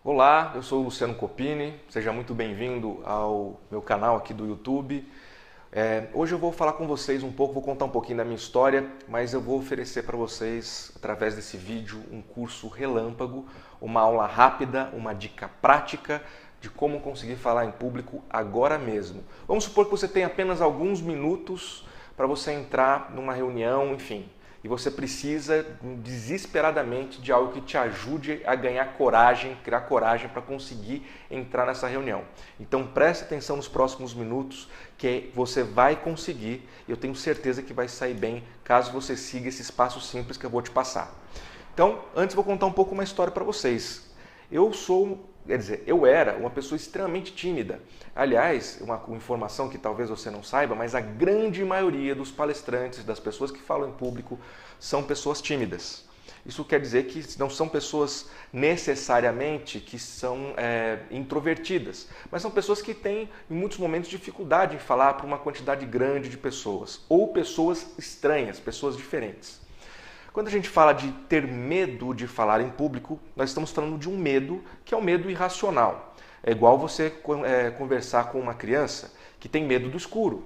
Olá, eu sou o Luciano Copini, seja muito bem-vindo ao meu canal aqui do YouTube. Hoje eu vou falar com vocês um pouco, vou contar um pouquinho da minha história, mas eu vou oferecer para vocês, através desse vídeo, um curso relâmpago, uma aula rápida, uma dica prática de como conseguir falar em público agora mesmo. Vamos supor que você tem apenas alguns minutos para você entrar numa reunião, enfim, e você precisa desesperadamente de algo que te ajude a ganhar coragem, criar coragem para conseguir entrar nessa reunião. Então preste atenção nos próximos minutos que você vai conseguir, eu tenho certeza que vai sair bem caso você siga esses passos simples que eu vou te passar. Então, antes vou contar um pouco uma história para vocês. Eu era uma pessoa extremamente tímida. Aliás, uma informação que talvez você não saiba, mas a grande maioria dos palestrantes, das pessoas que falam em público, são pessoas tímidas. Isso quer dizer que não são pessoas necessariamente que são introvertidas, mas são pessoas que têm, em muitos momentos, dificuldade em falar para uma quantidade grande de pessoas, ou pessoas estranhas, pessoas diferentes. Quando a gente fala de ter medo de falar em público, nós estamos falando de um medo que é um medo irracional. É igual você conversar com uma criança que tem medo do escuro.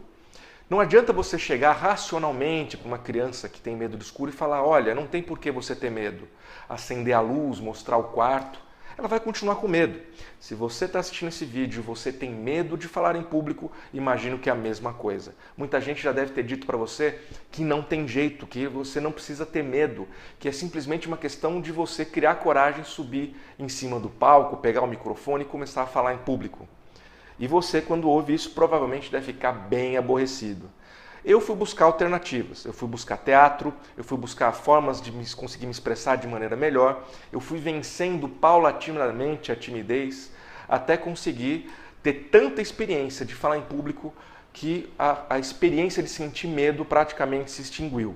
Não adianta você chegar racionalmente para uma criança que tem medo do escuro e falar, olha, não tem por que você ter medo. Acender a luz, mostrar o quarto, ela vai continuar com medo. Se você está assistindo esse vídeo e você tem medo de falar em público, imagino que é a mesma coisa. Muita gente já deve ter dito para você que não tem jeito, que você não precisa ter medo, que é simplesmente uma questão de você criar coragem, subir em cima do palco, pegar o microfone e começar a falar em público. E você, quando ouve isso, provavelmente deve ficar bem aborrecido. Eu fui buscar alternativas, eu fui buscar teatro, eu fui buscar formas de conseguir me expressar de maneira melhor, eu fui vencendo paulatinamente a timidez até conseguir ter tanta experiência de falar em público que a experiência de sentir medo praticamente se extinguiu.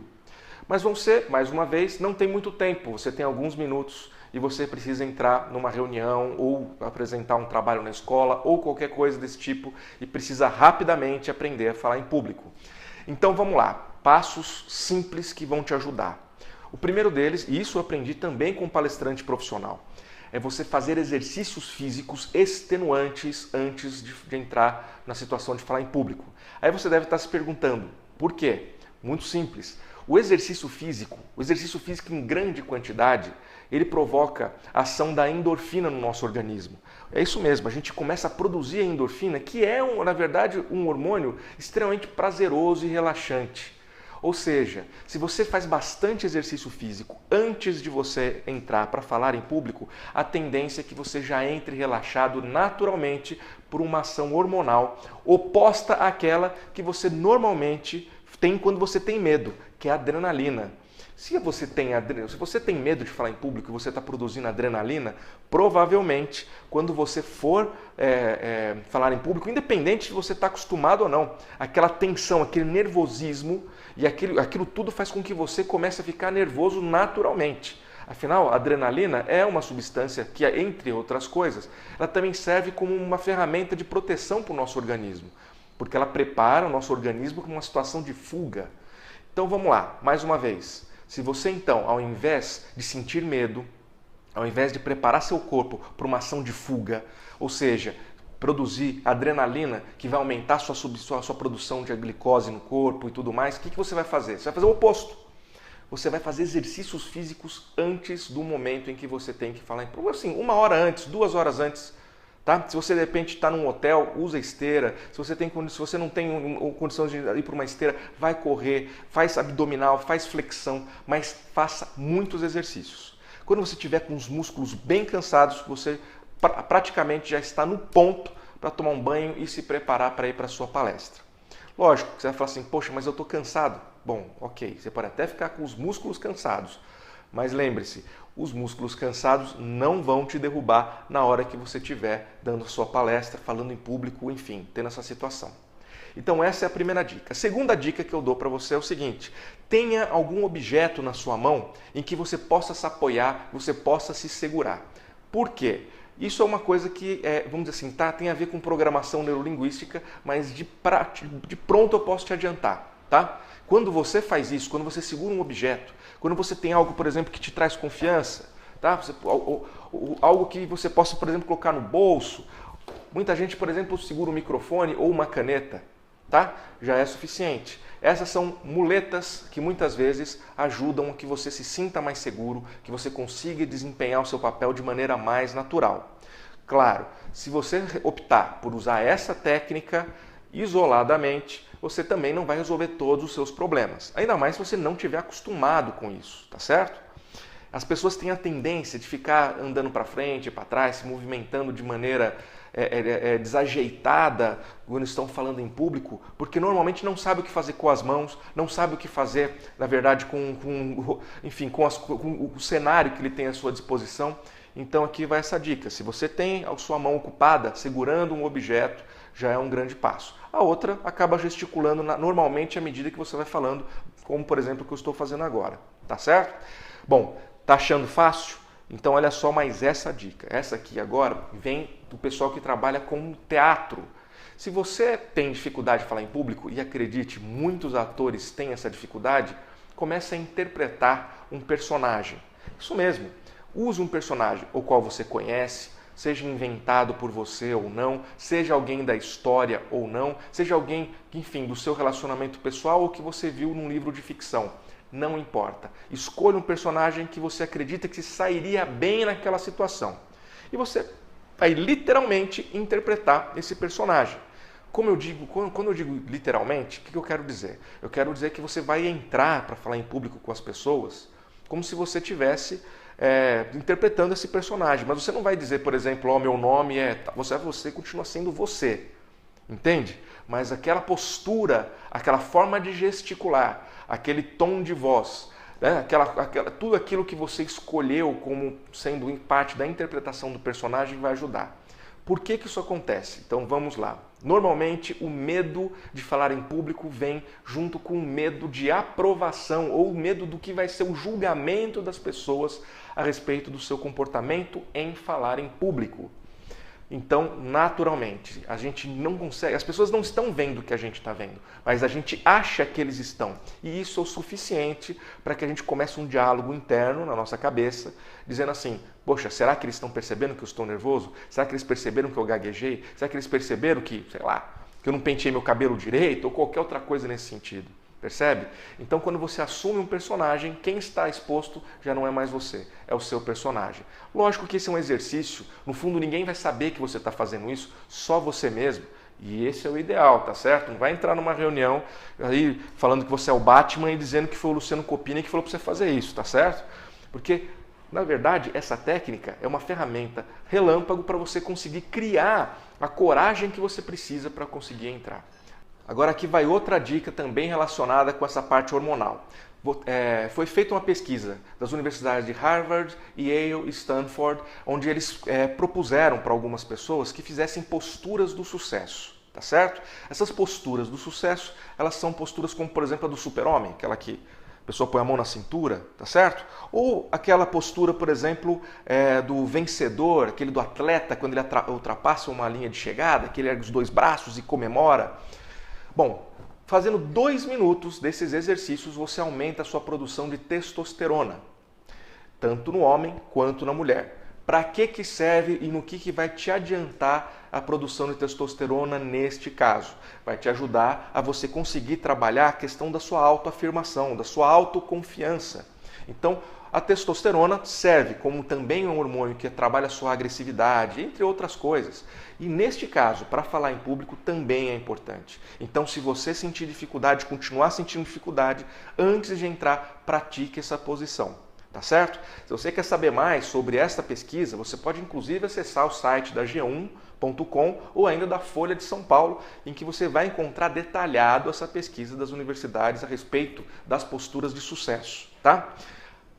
Mas você, mais uma vez, não tem muito tempo, você tem alguns minutos e você precisa entrar numa reunião ou apresentar um trabalho na escola ou qualquer coisa desse tipo e precisa rapidamente aprender a falar em público. Então vamos lá, passos simples que vão te ajudar. O primeiro deles, e isso eu aprendi também com um palestrante profissional, é você fazer exercícios físicos extenuantes antes de entrar na situação de falar em público. Aí você deve estar se perguntando, por quê? Muito simples. O exercício físico em grande quantidade, ele provoca a ação da endorfina no nosso organismo. É isso mesmo, a gente começa a produzir a endorfina, que é, na verdade, um hormônio extremamente prazeroso e relaxante. Ou seja, se você faz bastante exercício físico antes de você entrar para falar em público, a tendência é que você já entre relaxado naturalmente por uma ação hormonal oposta àquela que você normalmente tem quando você tem medo, que é a adrenalina. Se você tem medo de falar em público e você está produzindo adrenalina, provavelmente, quando você for falar em público, independente de você estar acostumado ou não, aquela tensão, aquele nervosismo e aquilo tudo faz com que você comece a ficar nervoso naturalmente. Afinal, a adrenalina é uma substância que, entre outras coisas, ela também serve como uma ferramenta de proteção para o nosso organismo, porque ela prepara o nosso organismo para uma situação de fuga. Então vamos lá, mais uma vez. Se você então, ao invés de sentir medo, ao invés de preparar seu corpo para uma ação de fuga, ou seja, produzir adrenalina que vai aumentar a sua produção de glicose no corpo e tudo mais, o que você vai fazer? Você vai fazer o oposto. Você vai fazer exercícios físicos antes do momento em que você tem que falar em público. Assim, 1 hora antes, 2 horas antes. Tá? Se você de repente está num hotel, usa esteira. Se você não tem condição de ir para uma esteira, vai correr, faz abdominal, faz flexão, mas faça muitos exercícios. Quando você estiver com os músculos bem cansados, você praticamente já está no ponto para tomar um banho e se preparar para ir para a sua palestra. Lógico, você vai falar assim, poxa, mas eu estou cansado. Bom, ok, você pode até ficar com os músculos cansados, mas lembre-se, os músculos cansados não vão te derrubar na hora que você estiver dando a sua palestra, falando em público, enfim, tendo essa situação. Então essa é a primeira dica. A segunda dica que eu dou para você é o seguinte, tenha algum objeto na sua mão em que você possa se apoiar, você possa se segurar. Por quê? Isso é uma coisa que, vamos dizer assim, tem a ver com programação neurolinguística, mas de pronto eu posso te adiantar. Tá? Quando você faz isso, quando você segura um objeto, quando você tem algo, por exemplo, que te traz confiança, tá? Algo que você possa, por exemplo, colocar no bolso. Muita gente, por exemplo, segura um microfone ou uma caneta, tá? Já é suficiente. Essas são muletas que muitas vezes ajudam a que você se sinta mais seguro, que você consiga desempenhar o seu papel de maneira mais natural. Claro, se você optar por usar essa técnica isoladamente, você também não vai resolver todos os seus problemas. Ainda mais se você não estiver acostumado com isso, tá certo? As pessoas têm a tendência de ficar andando para frente e para trás, se movimentando de maneira desajeitada quando estão falando em público, porque normalmente não sabe o que fazer com as mãos, não sabe o que fazer, na verdade, com o cenário que ele tem à sua disposição. Então aqui vai essa dica. Se você tem a sua mão ocupada segurando um objeto, já é um grande passo. A outra acaba gesticulando normalmente à medida que você vai falando, como por exemplo o que eu estou fazendo agora. Tá certo? Bom, tá achando fácil? Então olha só mais essa dica. Essa aqui agora vem do pessoal que trabalha com teatro. Se você tem dificuldade de falar em público, e acredite, muitos atores têm essa dificuldade, comece a interpretar um personagem. Isso mesmo. Use um personagem o qual você conhece, seja inventado por você ou não, seja alguém da história ou não, seja alguém, enfim, do seu relacionamento pessoal ou que você viu num livro de ficção. Não importa. Escolha um personagem que você acredita que se sairia bem naquela situação. E você vai literalmente interpretar esse personagem. Como eu digo, quando eu digo literalmente, o que eu quero dizer? Eu quero dizer que você vai entrar para falar em público com as pessoas como se você tivesse interpretando esse personagem. Mas você não vai dizer, por exemplo, meu nome é... Você continua sendo você. Entende? Mas aquela postura, aquela forma de gesticular, aquele tom de voz, né? Tudo aquilo que você escolheu como sendo parte da interpretação do personagem vai ajudar. Por que isso acontece? Então vamos lá. Normalmente o medo de falar em público vem junto com o medo de aprovação ou o medo do que vai ser o julgamento das pessoas a respeito do seu comportamento em falar em público. Então, naturalmente, a gente não consegue, as pessoas não estão vendo o que a gente está vendo, mas a gente acha que eles estão. E isso é o suficiente para que a gente comece um diálogo interno na nossa cabeça, dizendo assim, poxa, será que eles estão percebendo que eu estou nervoso? Será que eles perceberam que eu gaguejei? Será que eles perceberam que, sei lá, que eu não penteei meu cabelo direito? Ou qualquer outra coisa nesse sentido. Percebe? Então, quando você assume um personagem, quem está exposto já não é mais você, é o seu personagem. Lógico que esse é um exercício, no fundo ninguém vai saber que você está fazendo isso, só você mesmo. E esse é o ideal, tá certo? Não vai entrar numa reunião aí falando que você é o Batman e dizendo que foi o Luciano Copini que falou para você fazer isso, tá certo? Porque, na verdade, essa técnica é uma ferramenta relâmpago para você conseguir criar a coragem que você precisa para conseguir entrar. Agora aqui vai outra dica também relacionada com essa parte hormonal. Foi feita uma pesquisa das universidades de Harvard, Yale e Stanford, onde eles propuseram para algumas pessoas que fizessem posturas do sucesso, tá certo? Essas posturas do sucesso, elas são posturas como, por exemplo, a do super-homem, aquela que a pessoa põe a mão na cintura, tá certo? Ou aquela postura, por exemplo, do vencedor, aquele do atleta, quando ele ultrapassa uma linha de chegada, que ele ergue os dois braços e comemora. Bom, fazendo 2 minutos desses exercícios, você aumenta a sua produção de testosterona, tanto no homem quanto na mulher. Para que serve e no que vai te adiantar a produção de testosterona neste caso? Vai te ajudar a você conseguir trabalhar a questão da sua autoafirmação, da sua autoconfiança. Então, a testosterona serve como também um hormônio que trabalha a sua agressividade, entre outras coisas. E neste caso, para falar em público, também é importante. Então, se você sentir dificuldade, continuar sentindo dificuldade, antes de entrar, pratique essa posição. Tá certo? Se você quer saber mais sobre esta pesquisa, você pode inclusive acessar o site da G1.com ou ainda da Folha de São Paulo, em que você vai encontrar detalhado essa pesquisa das universidades a respeito das posturas de sucesso. Tá?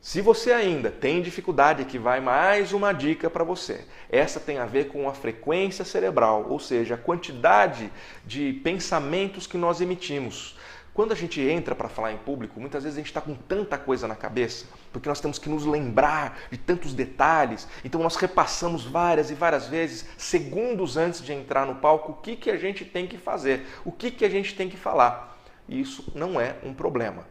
Se você ainda tem dificuldade, aqui vai mais uma dica para você. Essa tem a ver com a frequência cerebral, ou seja, a quantidade de pensamentos que nós emitimos. Quando a gente entra para falar em público, muitas vezes a gente está com tanta coisa na cabeça, porque nós temos que nos lembrar de tantos detalhes, então nós repassamos várias e várias vezes, segundos antes de entrar no palco, o que a gente tem que fazer, o que a gente tem que falar. E isso não é um problema.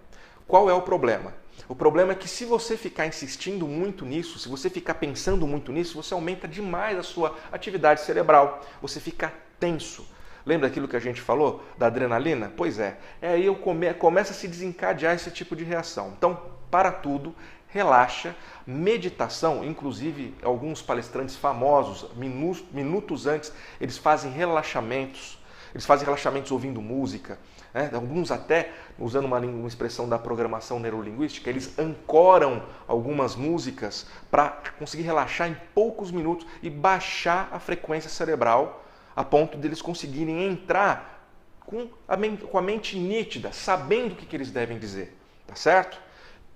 Qual é o problema? O problema é que se você ficar insistindo muito nisso, se você ficar pensando muito nisso, você aumenta demais a sua atividade cerebral. Você fica tenso. Lembra aquilo que a gente falou da adrenalina? Pois é. Aí começa a se desencadear esse tipo de reação. Então, para tudo, relaxa. Meditação, inclusive alguns palestrantes famosos, minutos antes, eles fazem relaxamentos. Eles fazem relaxamentos ouvindo música. Alguns até, usando uma expressão da programação neurolinguística, eles ancoram algumas músicas para conseguir relaxar em poucos minutos e baixar a frequência cerebral a ponto de eles conseguirem entrar com a mente nítida, sabendo o que eles devem dizer. Tá certo?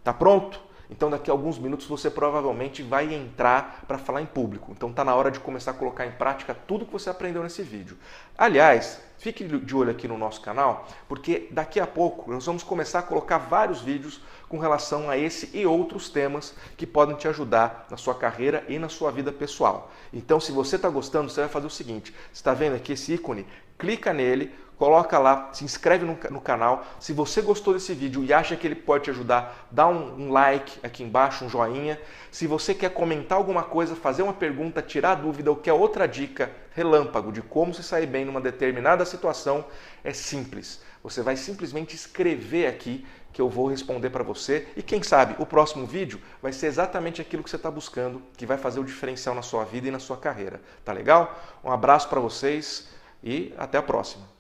Tá pronto? Então daqui a alguns minutos você provavelmente vai entrar para falar em público. Então está na hora de começar a colocar em prática tudo que você aprendeu nesse vídeo. Aliás, fique de olho aqui no nosso canal, porque daqui a pouco nós vamos começar a colocar vários vídeos com relação a esse e outros temas que podem te ajudar na sua carreira e na sua vida pessoal. Então, se você está gostando, você vai fazer o seguinte: você está vendo aqui esse ícone? Clica nele, coloca lá, se inscreve no canal. Se você gostou desse vídeo e acha que ele pode te ajudar, dá um like aqui embaixo, um joinha. Se você quer comentar alguma coisa, fazer uma pergunta, tirar dúvida ou quer outra dica relâmpago de como se sair bem numa determinada situação, é simples. Você vai simplesmente escrever aqui que eu vou responder para você e quem sabe o próximo vídeo vai ser exatamente aquilo que você está buscando, que vai fazer o diferencial na sua vida e na sua carreira. Tá legal? Um abraço para vocês e até a próxima.